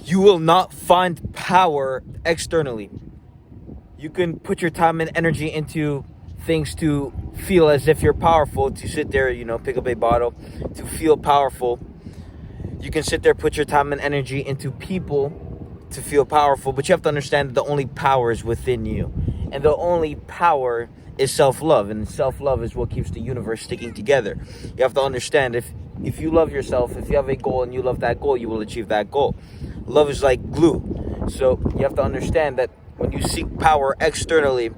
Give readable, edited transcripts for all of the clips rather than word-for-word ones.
You will not find power externally. You can put your time and energy into things to feel as if you're powerful, to sit there, pick up a bottle, to feel powerful. You can sit there, put your time and energy into people to feel powerful, but you have to understand that the only power is within you. And the only power is self-love, and self-love is what keeps the universe sticking together. You have to understand, if you love yourself, if you have a goal and you love that goal, you will achieve that goal. Love is like glue. So you have to understand that when you seek power externally,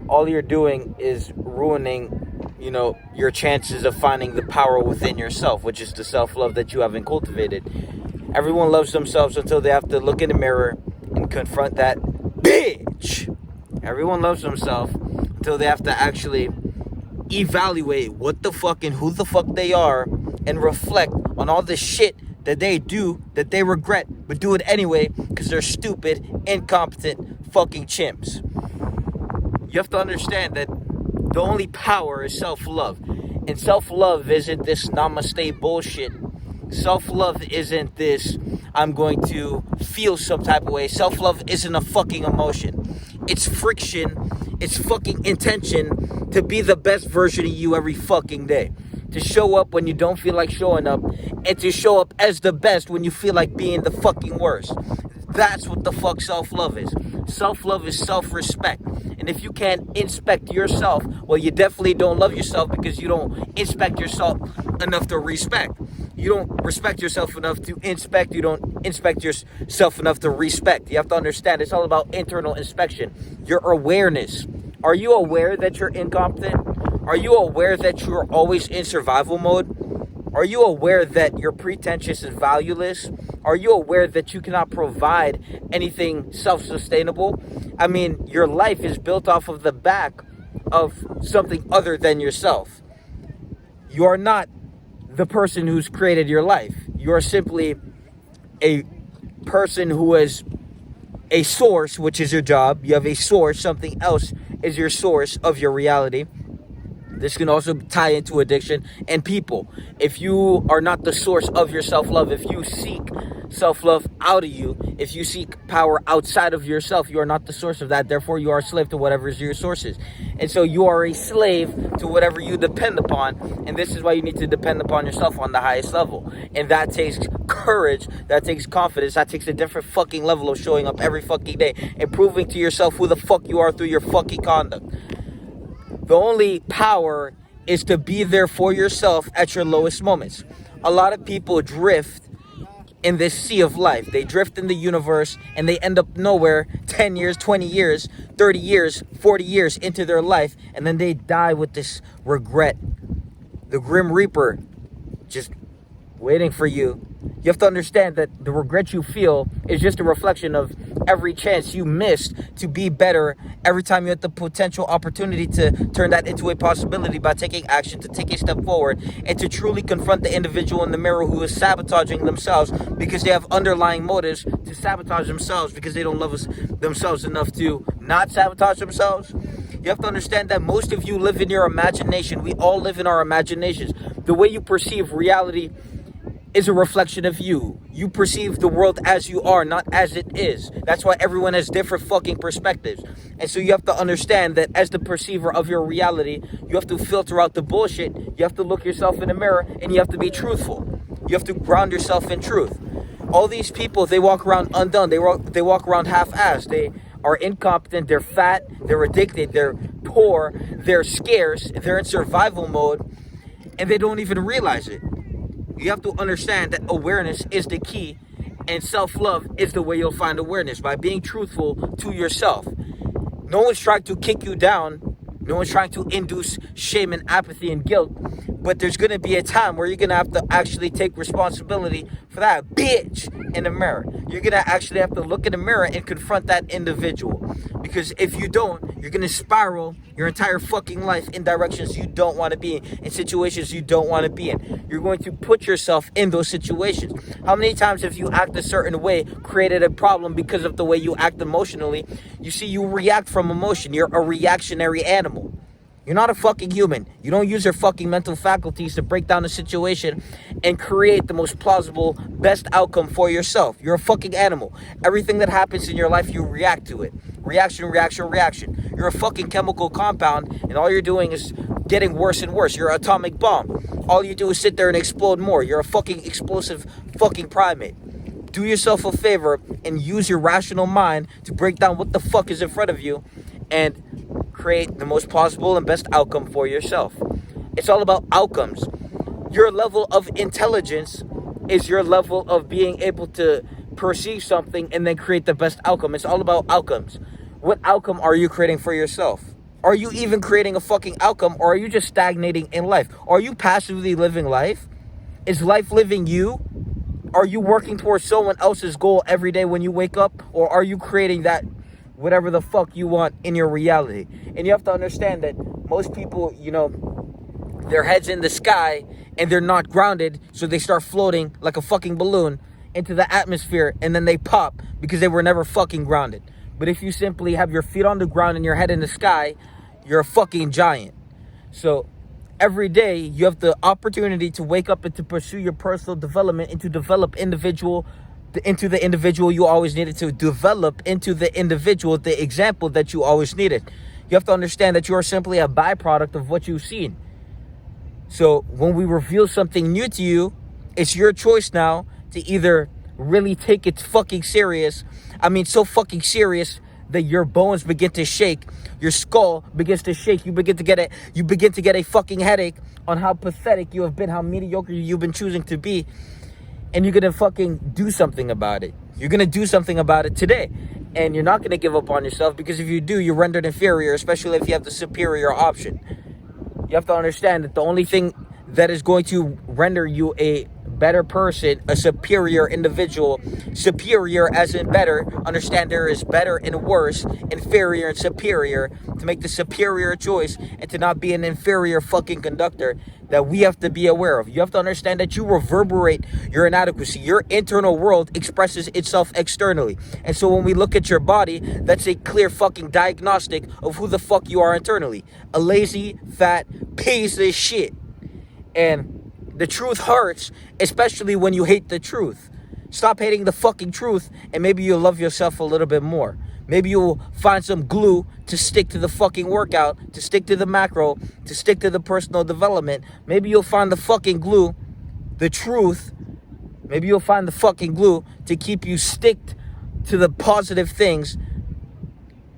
all you're doing is ruining, your chances of finding the power within yourself, which is the self-love that you haven't cultivated. Everyone loves themselves until they have to look in the mirror and confront that bitch. Everyone loves themselves until they have to actually evaluate what the fuck and who the fuck they are and reflect on all the shit that they do that they regret, but do it anyway because they're stupid, incompetent fucking chimps. You have to understand that the only power is self-love. And self-love isn't this namaste bullshit. Self-love isn't this, I'm going to feel some type of way. Self-love isn't a fucking emotion. It's friction. It's fucking intention to be the best version of you every fucking day. To show up when you don't feel like showing up. And to show up as the best when you feel like being the fucking worst. That's what the fuck self-love is. Self-love is self-respect. And if you can't inspect yourself, well, you definitely don't love yourself because you don't inspect yourself enough to respect. You don't respect yourself enough to inspect. You don't inspect yourself enough to respect. You have to understand it's all about internal inspection. Your awareness. Are you aware that you're incompetent? Are you aware that you're always in survival mode? Are you aware that you're pretentious and valueless? Are you aware that you cannot provide anything self-sustainable? I mean, your life is built off of the back of something other than yourself. You are not the person who's created your life. You are simply a person who is a source, which is your job. You have a source. Something else is your source of your reality. This can also tie into addiction and people. If you are not the source of your self-love, if you seek self-love out of you, if you seek power outside of yourself, you are not the source of that. Therefore, you are a slave to whatever is your sources. And so you are a slave to whatever you depend upon. And this is why you need to depend upon yourself on the highest level. And that takes courage, that takes confidence, that takes a different fucking level of showing up every fucking day and proving to yourself who the fuck you are through your fucking conduct. The only power is to be there for yourself at your lowest moments. A lot of people drift in this sea of life. They drift in the universe and they end up nowhere 10 years, 20 years, 30 years, 40 years into their life. And then they die with this regret. The Grim Reaper just waiting for you. You have to understand that the regret you feel is just a reflection of every chance you missed to be better. Every time you had the potential opportunity to turn that into a possibility by taking action, to take a step forward, and to truly confront the individual in the mirror who is sabotaging themselves because they have underlying motives to sabotage themselves because they don't love themselves enough to not sabotage themselves. You have to understand that most of you live in your imagination. We all live in our imaginations. The way you perceive reality is a reflection of you. You perceive the world as you are, not as it is. That's why everyone has different fucking perspectives. And so you have to understand that as the perceiver of your reality, you have to filter out the bullshit. You have to look yourself in the mirror and you have to be truthful. You have to ground yourself in truth. All these people, they walk around undone. They walk around half-assed. They are incompetent. They're fat. They're addicted. They're poor. They're scarce. They're in survival mode. And they don't even realize it. You have to understand that awareness is the key, and self-love is the way you'll find awareness, by being truthful to yourself. No one's trying to kick you down. No one's trying to induce shame and apathy and guilt. But there's going to be a time where you're going to have to actually take responsibility for that bitch in the mirror. You're going to actually have to look in the mirror and confront that individual. Because if you don't, you're going to spiral your entire fucking life in directions you don't want to be in situations you don't want to be in. You're going to put yourself in those situations. How many times have you acted a certain way, created a problem because of the way you act emotionally? You see, you react from emotion. You're a reactionary animal. You're not a fucking human. You don't use your fucking mental faculties to break down a situation and create the most plausible, best outcome for yourself. You're a fucking animal. Everything that happens in your life, you react to it. Reaction, reaction, reaction. You're a fucking chemical compound, and all you're doing is getting worse and worse. You're an atomic bomb. All you do is sit there and explode more. You're a fucking explosive fucking primate. Do yourself a favor and use your rational mind to break down what the fuck is in front of you and create the most plausible and best outcome for yourself. It's all about outcomes. Your level of intelligence is your level of being able to perceive something and then create the best outcome. It's all about outcomes. What outcome are you creating for yourself? Are you even creating a fucking outcome, or are you just stagnating in life? Are you passively living life? Is life living you? Are you working towards someone else's goal every day when you wake up? Or are you creating that whatever the fuck you want in your reality? And you have to understand that most people, their head's in the sky and they're not grounded, so they start floating like a fucking balloon into the atmosphere, and then they pop because they were never fucking grounded. But if you simply have your feet on the ground and your head in the sky, you're a fucking giant. So every day you have the opportunity to wake up and to pursue your personal development and to develop into the individual you always needed to develop, into the individual, the example that you always needed. You have to understand that you are simply a byproduct of what you've seen. So when we reveal something new to you, it's your choice now to either really take it fucking serious. I mean, so fucking serious that your bones begin to shake, your skull begins to shake, you begin to get a fucking headache on how pathetic you have been, how mediocre you've been choosing to be, and you're gonna fucking do something about it. You're gonna do something about it today, and you're not gonna give up on yourself, because if you do, you're rendered inferior, especially if you have the superior option. You have to understand that the only thing that is going to render you a better person, a superior individual, superior as in better, understand there is better and worse, inferior and superior, to make the superior choice and to not be an inferior fucking conductor, that we have to be aware of. You have to understand that you reverberate your inadequacy. Your internal world expresses itself externally. And so when we look at your body, that's a clear fucking diagnostic of who the fuck you are internally. A lazy, fat piece of shit. And the truth hurts, especially when you hate the truth. Stop hating the fucking truth, and maybe you'll love yourself a little bit more. Maybe you'll find some glue to stick to the fucking workout, to stick to the macro, to stick to the personal development. Maybe you'll find the fucking glue, the truth. Maybe you'll find the fucking glue to keep you sticked to the positive things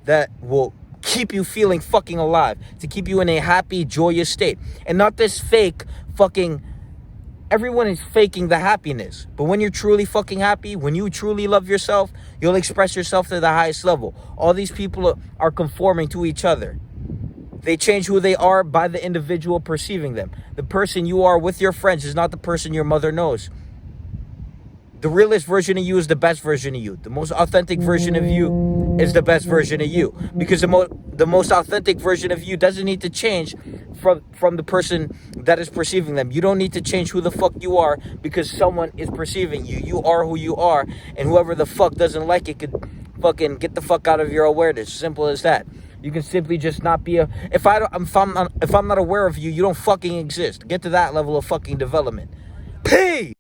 that will keep you feeling fucking alive, to keep you in a happy, joyous state. And not this fake fucking... Everyone is faking the happiness. But when you're truly fucking happy, when you truly love yourself, you'll express yourself to the highest level. All these people are conforming to each other. They change who they are by the individual perceiving them. The person you are with your friends is not the person your mother knows. The realest version of you is the best version of you. The most authentic version of you is the best version of you. Because the most authentic version of you doesn't need to change from the person that is perceiving them. You don't need to change who the fuck you are because someone is perceiving you. You are who you are, and whoever the fuck doesn't like it could fucking get the fuck out of your awareness. Simple as that. You can simply just not be if I'm not aware of you, you don't fucking exist. Get to that level of fucking development. Peace!